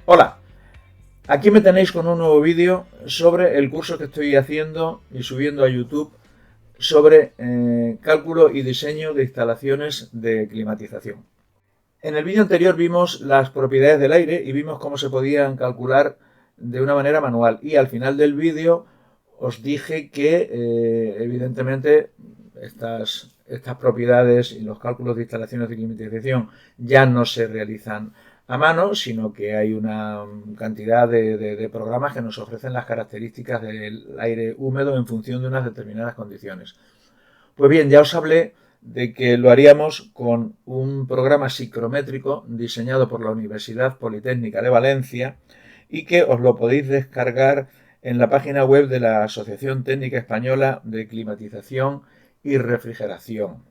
Hola, aquí me tenéis con un nuevo vídeo sobre el curso que estoy haciendo y subiendo a YouTube sobre cálculo y diseño de instalaciones de climatización. En el vídeo anterior vimos las propiedades del aire y vimos cómo se podían calcular de una manera manual, y al final del vídeo os dije que evidentemente estas propiedades y los cálculos de instalaciones de climatización ya no se realizan a mano, sino que hay una cantidad de programas que nos ofrecen las características del aire húmedo en función de unas determinadas condiciones. Pues bien, ya os hablé de que lo haríamos con un programa psicrométrico diseñado por la Universidad Politécnica de Valencia y que os lo podéis descargar en la página web de la Asociación Técnica Española de Climatización y Refrigeración.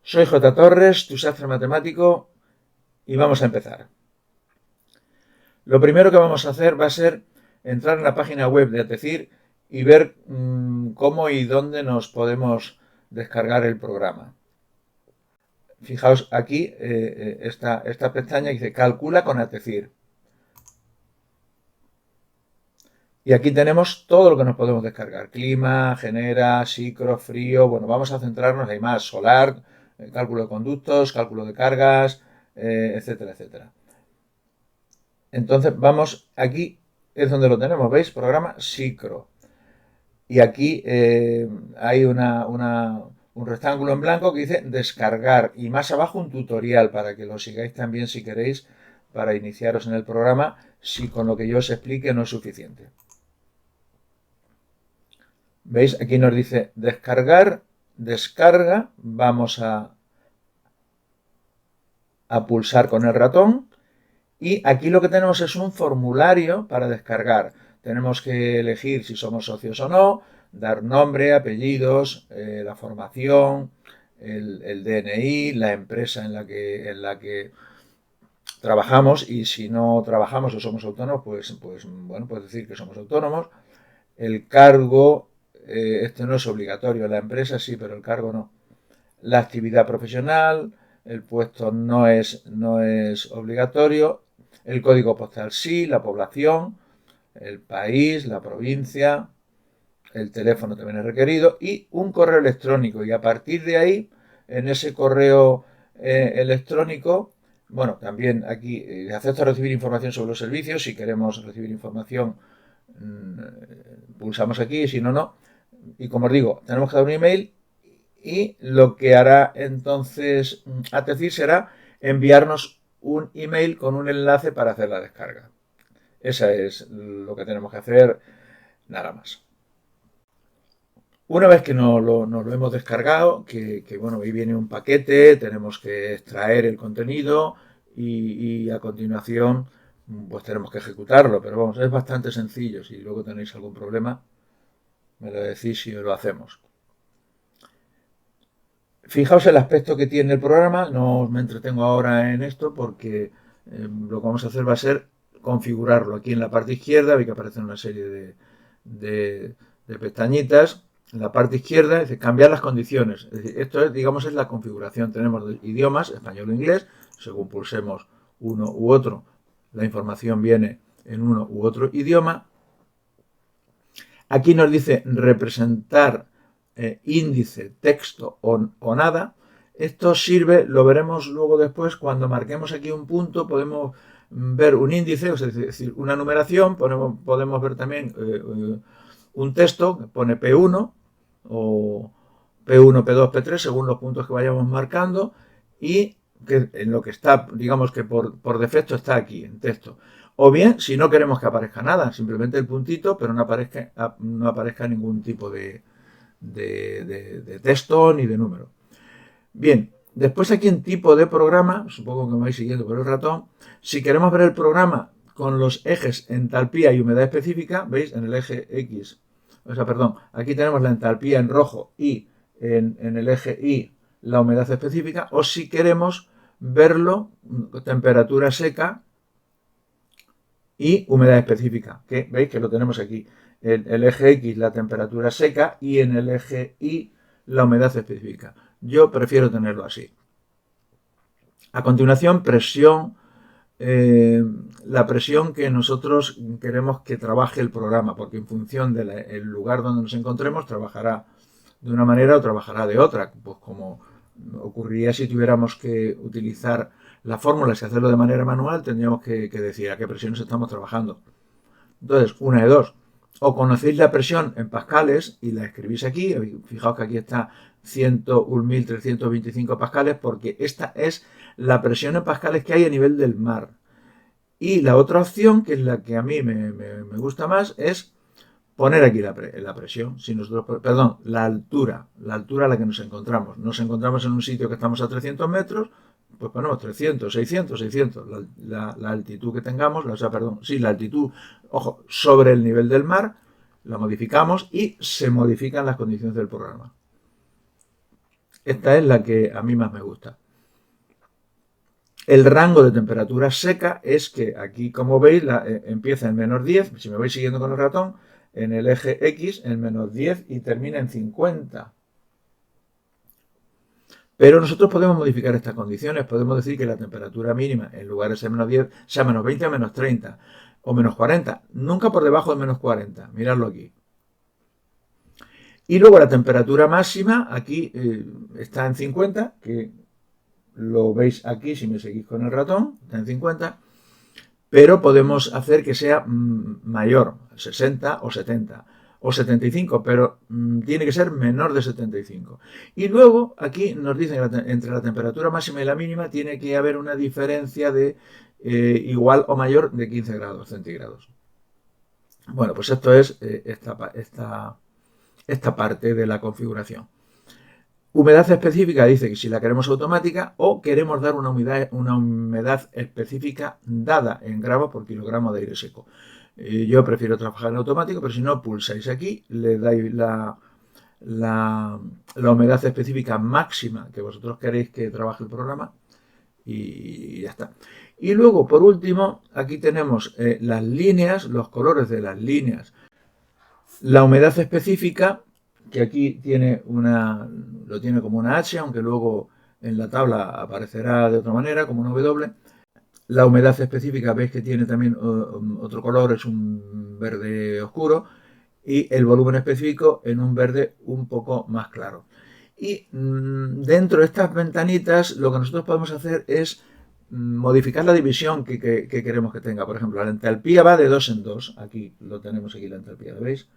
Soy J. Torres, tu sastre matemático, y vamos a empezar. Lo primero que vamos a hacer va a ser entrar en la página web de ATECIR y ver cómo y dónde nos podemos descargar el programa. Fijaos aquí esta pestaña dice calcula con ATECIR. Y aquí tenemos todo lo que nos podemos descargar. Clima, genera, psicro, frío. Bueno, vamos a centrarnos, hay más, solar, cálculo de conductos, cálculo de cargas, etcétera, etcétera. Entonces vamos, aquí es donde lo tenemos, ¿veis? Programa psicro. Y aquí hay un rectángulo en blanco que dice descargar, y más abajo un tutorial para que lo sigáis también si queréis, para iniciaros en el programa, si con lo que yo os explique no es suficiente. ¿Veis? Aquí nos dice descargar, descarga, vamos a pulsar con el ratón, y aquí lo que tenemos es un formulario para descargar. Tenemos que elegir si somos socios o no, dar nombre, apellidos, la formación, el DNI, la empresa en la que trabajamos, y si no trabajamos o somos autónomos, pues bueno, puedes decir que somos autónomos. El cargo, este no es obligatorio, la empresa sí, pero el cargo no. La actividad profesional, el puesto no es obligatorio. El código postal sí, la población, el país, la provincia, el teléfono también es requerido, y un correo electrónico. Y a partir de ahí, en ese correo electrónico, bueno, también aquí acepto recibir información sobre los servicios. Si queremos recibir información, pulsamos aquí, si no, no. Y como os digo, tenemos que dar un email, y lo que hará entonces ATECIR será enviarnos un email con un enlace para hacer la descarga. Esa es lo que tenemos que hacer, nada más. Una vez que nos lo hemos descargado, que bueno, ahí viene un paquete, tenemos que extraer el contenido y a continuación pues tenemos que ejecutarlo, pero vamos, es bastante sencillo. Si luego tenéis algún problema, me lo decís y lo hacemos. Fijaos el aspecto que tiene el programa. No me entretengo ahora en esto porque lo que vamos a hacer va a ser configurarlo. Aquí en la parte izquierda veis que aparecen una serie de pestañitas. En la parte izquierda dice cambiar las condiciones. Es decir, esto es, digamos, es la configuración. Tenemos idiomas, español o inglés. Según pulsemos uno u otro, la información viene en uno u otro idioma. Aquí nos dice representar índice, texto o nada. Esto sirve, lo veremos luego después, cuando marquemos aquí un punto podemos ver un índice, es decir, una numeración. Podemos ver también un texto que pone P1 o P1, P2, P3, según los puntos que vayamos marcando, y que en lo que está, digamos que por defecto está aquí en texto. O bien, si no queremos que aparezca nada, simplemente el puntito, pero no aparezca ningún tipo de texto ni de número. Bien, después aquí en tipo de programa, supongo que me vais siguiendo por el ratón, si queremos ver el programa con los ejes entalpía y humedad específica, veis, en el eje X, o sea, perdón, aquí tenemos la entalpía en rojo y en el eje Y la humedad específica, o si queremos verlo temperatura seca y humedad específica, que veis que lo tenemos aquí. El eje X la temperatura seca y en el eje Y la humedad específica. Yo prefiero tenerlo así. A continuación, presión la presión que nosotros queremos que trabaje el programa, porque en función del lugar donde nos encontremos trabajará de una manera o trabajará de otra, pues como ocurriría si tuviéramos que utilizar la fórmula y hacerlo de manera manual, tendríamos que decir a qué presiones estamos trabajando. Entonces, una de dos, o conocéis la presión en pascales y la escribís aquí, fijaos que aquí está 101.325 pascales, porque esta es la presión en pascales que hay a nivel del mar. Y la otra opción, que es la que a mí me gusta más, es poner aquí la presión, si nosotros, perdón, la altura a la que nos encontramos. Nos encontramos en un sitio que estamos a 300 metros, pues ponemos 300, 600, 600, la altitud que tengamos, o sea, perdón, sí, la altitud, ojo, sobre el nivel del mar, la modificamos y se modifican las condiciones del programa. Esta es la que a mí más me gusta. El rango de temperatura seca es que aquí, como veis, empieza en -10, si me vais siguiendo con el ratón, en el eje X en -10 y termina en 50. Pero nosotros podemos modificar estas condiciones, podemos decir que la temperatura mínima en lugar de ser -10 sea -20 o -30 o -40, nunca por debajo de -40, miradlo aquí. Y luego la temperatura máxima aquí está en 50, que lo veis aquí si me seguís con el ratón, está en 50, pero podemos hacer que sea mayor, 60 o 70 o 75, pero tiene que ser menor de 75. Y luego aquí nos dicen que entre la temperatura máxima y la mínima tiene que haber una diferencia de igual o mayor de 15 grados centígrados. Bueno, pues esto es esta parte de la configuración. Humedad específica dice que si la queremos automática o queremos dar una humedad específica dada en gramos por kilogramo de aire seco. Yo prefiero trabajar en automático, pero si no, pulsáis aquí, le dais la humedad específica máxima que vosotros queréis que trabaje el programa y ya está. Y luego, por último, aquí tenemos las líneas, los colores de las líneas. La humedad específica, que aquí tiene lo tiene como una H, aunque luego en la tabla aparecerá de otra manera, como una W. La humedad específica, veis que tiene también otro color, es un verde oscuro, y el volumen específico en un verde un poco más claro. Y dentro de estas ventanitas lo que nosotros podemos hacer es modificar la división que queremos que tenga. Por ejemplo, la entalpía va de 2 en 2. Aquí lo tenemos, aquí la entalpía, ¿lo veis?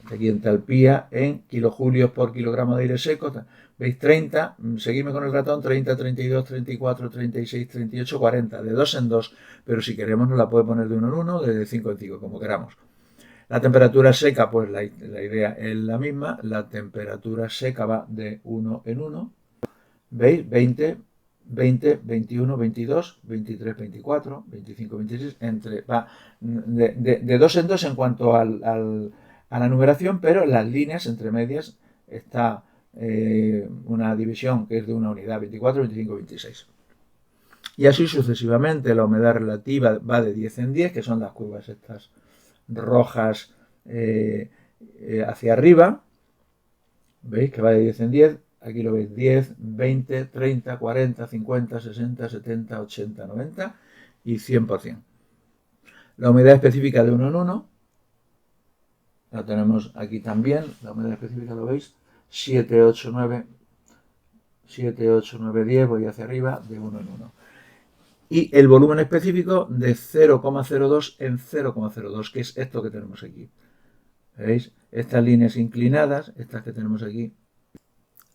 Aquí entalpía en kilojulios por kilogramo de aire seco. ¿Veis? 30, seguidme con el ratón, 30, 32, 34, 36, 38, 40, de 2 en 2. Pero si queremos nos la puede poner de 1 en 1, de 5 en 5, como queramos. La temperatura seca, pues la idea es la misma. La temperatura seca va de 1 en 1. ¿Veis? 20, 20, 21, 22, 23, 24, 25, 26, va de 2 en 2 en cuanto a la numeración, pero en las líneas entre medias está una división que es de una unidad, 24, 25, 26. Y así sucesivamente. La humedad relativa va de 10 en 10, que son las curvas estas rojas hacia arriba. ¿Veis que va de 10 en 10? Aquí lo veis, 10, 20, 30, 40, 50, 60, 70, 80, 90 y 100%. La humedad específica de 1 en 1, la tenemos aquí también, la humedad específica lo veis, 7, 8, 9, 7, 8, 9, 10, voy hacia arriba, de 1 en 1. Y el volumen específico de 0,02 en 0,02, que es esto que tenemos aquí. ¿Veis? Estas líneas inclinadas, estas que tenemos aquí,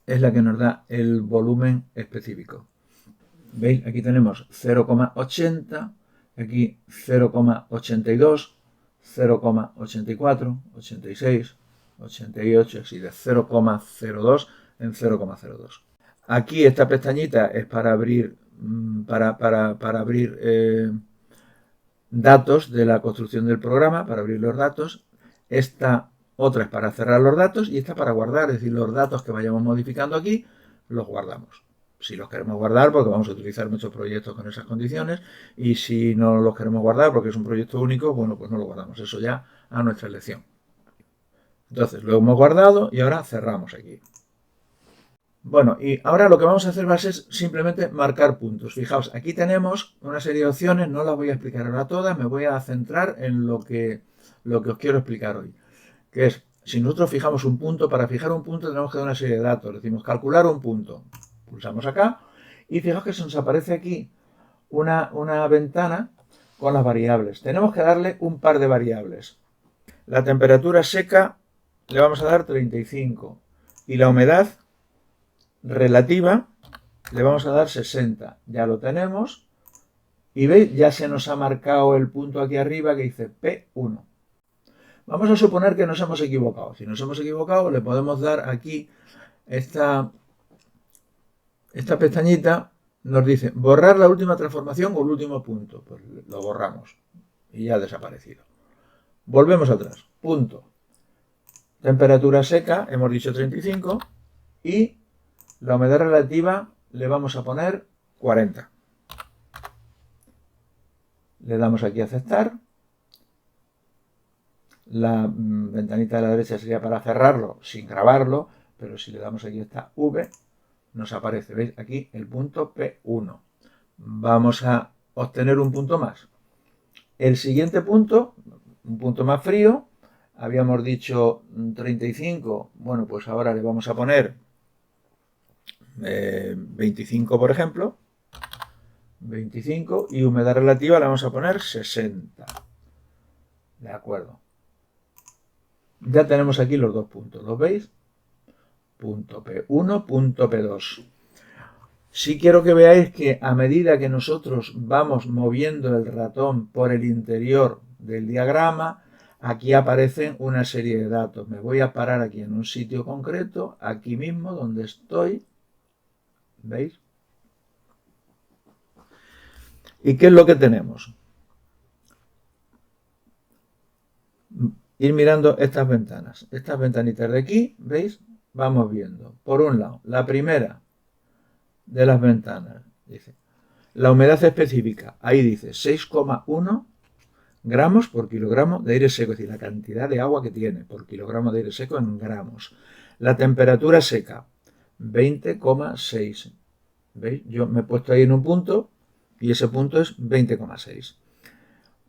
es la que nos da el volumen específico. ¿Veis? Aquí tenemos 0,80, aquí 0,82, 0,84, 86, 88, así de 0,02 en 0,02. Aquí esta pestañita es para abrir datos de la construcción del programa, para abrir los datos. Esta otra es para cerrar los datos y esta para guardar, es decir, los datos que vayamos modificando aquí los guardamos. Si los queremos guardar porque vamos a utilizar muchos proyectos con esas condiciones, y si no los queremos guardar porque es un proyecto único, bueno, pues no lo guardamos, eso ya a nuestra elección. Entonces lo hemos guardado y ahora cerramos aquí. Bueno, y ahora lo que vamos a hacer va a ser simplemente marcar puntos. Fijaos, aquí tenemos una serie de opciones, no las voy a explicar ahora todas, me voy a centrar en lo que os quiero explicar hoy, que es, si nosotros fijamos un punto, para fijar un punto tenemos que dar una serie de datos. Decimos calcular un punto. Pulsamos acá y fijaos que se nos aparece aquí una ventana con las variables. Tenemos que darle un par de variables. La temperatura seca le vamos a dar 35 y la humedad relativa le vamos a dar 60. Ya lo tenemos. Y veis, ya se nos ha marcado el punto aquí arriba que dice P1. Vamos a suponer que nos hemos equivocado. Si nos hemos equivocado, le podemos dar aquí esta pestañita. Nos dice borrar la última transformación o el último punto. Pues lo borramos y ya ha desaparecido. Volvemos atrás. Punto. Temperatura seca, hemos dicho 35. Y la humedad relativa le vamos a poner 40. Le damos aquí a aceptar. La ventanita de la derecha sería para cerrarlo sin grabarlo, pero si le damos aquí esta V, nos aparece, ¿veis? Aquí el punto P1. Vamos a obtener un punto más. El siguiente punto, un punto más frío, habíamos dicho 35, bueno, pues ahora le vamos a poner 25, por ejemplo. 25 y humedad relativa le vamos a poner 60. De acuerdo. Ya tenemos aquí los dos puntos, ¿los veis? Punto P1, punto P2. Sí quiero que veáis que a medida que nosotros vamos moviendo el ratón por el interior del diagrama, aquí aparecen una serie de datos. Me voy a parar aquí en un sitio concreto, aquí mismo donde estoy. ¿Veis? ¿Y qué es lo que tenemos? Ir mirando estas ventanas. Estas ventanitas de aquí, ¿veis? Vamos viendo. Por un lado, la primera de las ventanas dice la humedad específica. Ahí dice 6,1 gramos por kilogramo de aire seco, es decir, la cantidad de agua que tiene por kilogramo de aire seco en gramos. La temperatura seca, 20,6. ¿Veis? Yo me he puesto ahí en un punto y ese punto es 20,6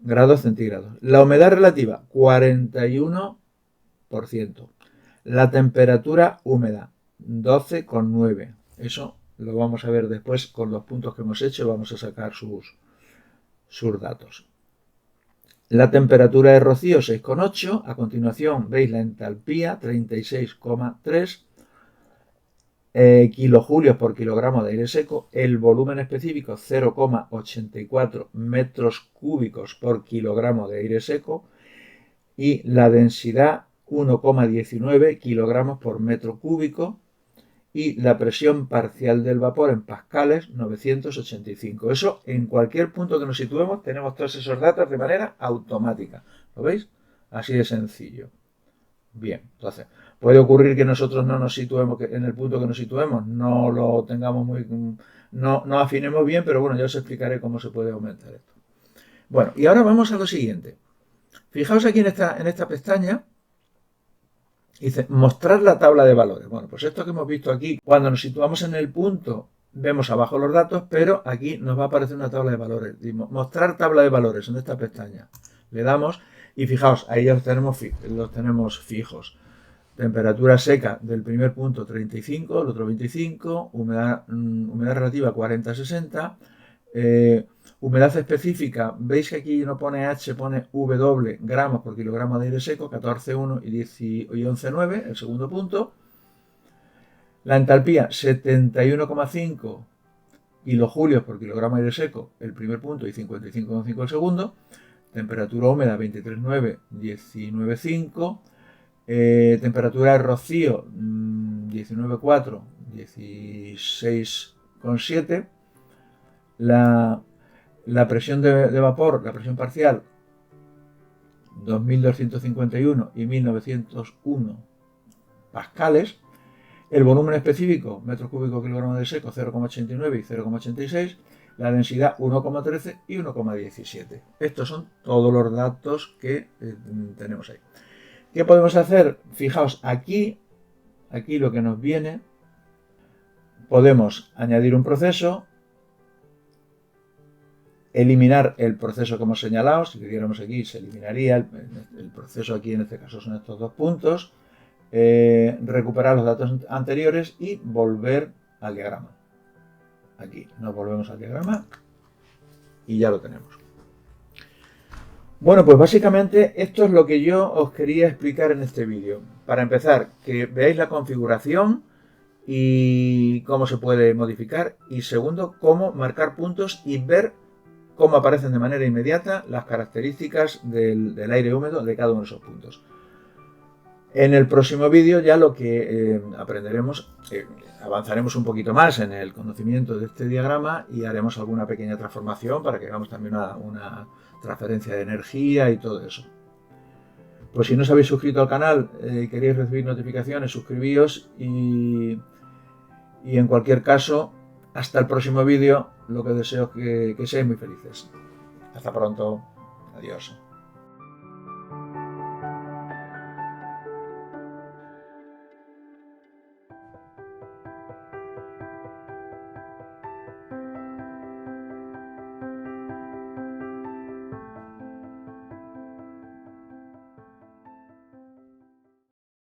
grados centígrados. La humedad relativa, 41%. La temperatura húmeda, 12,9. Eso lo vamos a ver después con los puntos que hemos hecho. Vamos a sacar sus datos. La temperatura de rocío, 6,8. A continuación, veis la entalpía, 36,3 kilojulios por kilogramo de aire seco. El volumen específico, 0,84 metros cúbicos por kilogramo de aire seco. Y la densidad, 1,19 kilogramos por metro cúbico. Y la presión parcial del vapor en pascales, 985. Eso, en cualquier punto que nos situemos, tenemos todos esos datos de manera automática. ¿Lo veis? Así de sencillo. Bien, entonces, puede ocurrir que nosotros no nos situemos, que en el punto que nos situemos no lo tengamos no afinemos bien, pero bueno, ya os explicaré cómo se puede aumentar esto. Bueno, y ahora vamos a lo siguiente. Fijaos aquí en esta pestaña, dice mostrar la tabla de valores. Bueno, pues esto que hemos visto aquí, cuando nos situamos en el punto, vemos abajo los datos, pero aquí nos va a aparecer una tabla de valores. Mostrar tabla de valores en esta pestaña. Le damos y fijaos, ahí ya los tenemos fijos. Temperatura seca del primer punto 35, el otro 25, humedad relativa 40-60, humedad específica, veis que aquí no pone H, pone W, gramos por kilogramo de aire seco, 14,1 y 11,9, el segundo punto. La entalpía, 71,5 kilojulios por kilogramo de aire seco, el primer punto, y 55,5 el segundo. Temperatura húmeda, 23,9, 19,5. Temperatura de rocío, 19,4, 16,7. La presión de vapor, la presión parcial, 2.251 y 1.901 pascales. El volumen específico, metros cúbicos kilogramo de seco, 0,89 y 0,86. La densidad, 1,13 y 1,17. Estos son todos los datos que tenemos ahí. ¿Qué podemos hacer? Fijaos, aquí lo que nos viene, Podemos añadir un proceso, eliminar el proceso que hemos señalado. Si quisiéramos aquí, se eliminaría el proceso aquí, en este caso son estos dos puntos, recuperar los datos anteriores y volver al diagrama. Aquí nos volvemos al diagrama y ya lo tenemos. Bueno, pues básicamente esto es lo que yo os quería explicar en este vídeo. Para empezar, que veáis la configuración y cómo se puede modificar. Y segundo, cómo marcar puntos y ver cómo aparecen de manera inmediata las características del aire húmedo de cada uno de esos puntos. En el próximo vídeo ya lo que aprenderemos, avanzaremos un poquito más en el conocimiento de este diagrama y haremos alguna pequeña transformación para que hagamos también una transferencia de energía y todo eso. Pues si no os habéis suscrito al canal y queréis recibir notificaciones, suscribíos y en cualquier caso, hasta el próximo vídeo, lo que deseo es que seáis muy felices. Hasta pronto. Adiós.